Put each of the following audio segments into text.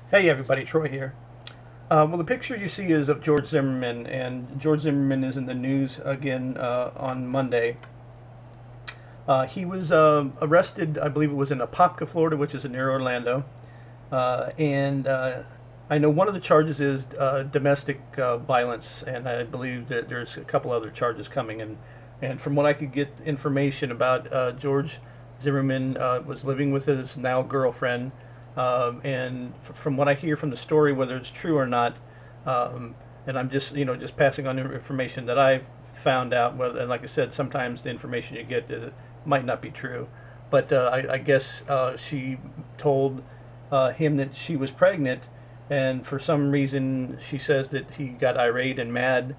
Hey everybody, Troy here. Well, the picture you see is of George Zimmerman, and George Zimmerman is in the news again on Monday. He was arrested, I believe it was in Apopka, Florida, which is near Orlando. And I know one of the charges is domestic violence, and I believe that there's a couple other charges coming. And from what I could get information about, George Zimmerman was living with his now girlfriend. And from what I hear from the story, whether it's true or not, and I'm just just passing on information that I've found out. Whether, and like I said, sometimes the information you get might not be true, but I guess she told him that she was pregnant, and for some reason she says that he got irate and mad.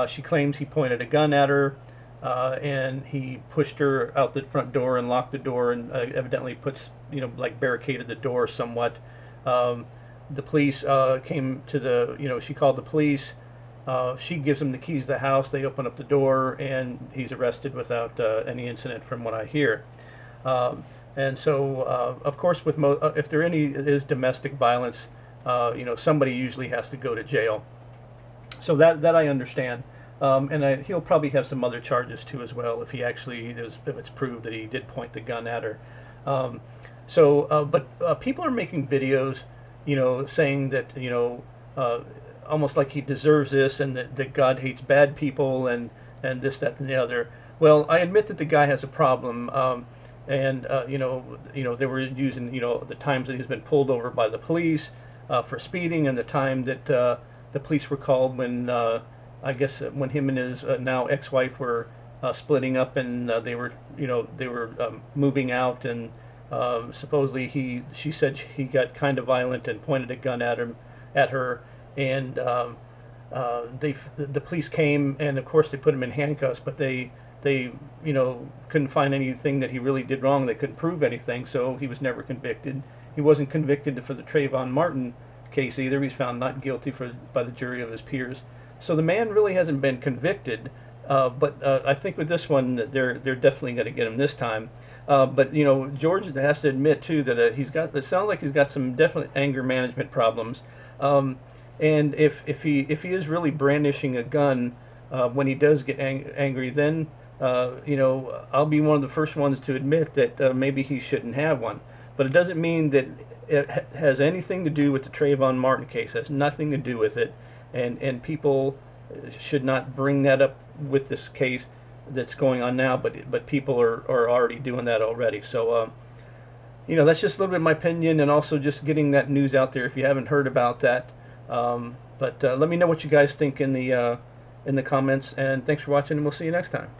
She claims he pointed a gun at her, and he pushed her out the front door and locked the door, and evidently puts like barricaded the door somewhat. The police came to the she called the police. She gives him the keys to the house. They open up the door, and he's arrested without any incident, from what I hear. And so, of course, with if there any is domestic violence, somebody usually has to go to jail. So that I understand. And he'll probably have some other charges too as well if he actually if it's proved that he did point the gun at her. But people are making videos, saying that almost like he deserves this, and that God hates bad people, and this, that, and the other. Well, I admit that the guy has a problem, and they were using the times that he's been pulled over by the police for speeding, and the time that the police were called when I guess when him and his now ex-wife were splitting up, and they were moving out, and supposedly she said he got kind of violent and pointed a gun at her, and the police came, and of course they put him in handcuffs, but they couldn't find anything that he really did wrong. They couldn't prove anything, so he was never convicted. He wasn't convicted for the Trayvon Martin case either. He was found not guilty by the jury of his peers. So the man really hasn't been convicted, but I think with this one they're definitely going to get him this time. But George has to admit too that it sounds like he's got some definite anger management problems. And if he is really brandishing a gun when he does get angry, then I'll be one of the first ones to admit that maybe he shouldn't have one. But it doesn't mean that it has anything to do with the Trayvon Martin case. It has nothing to do with it. And people should not bring that up with this case that's going on now, but people are already doing that already. So that's just a little bit of my opinion, and also just getting that news out there if you haven't heard about that. But let me know what you guys think in the comments, and thanks for watching, and we'll see you next time.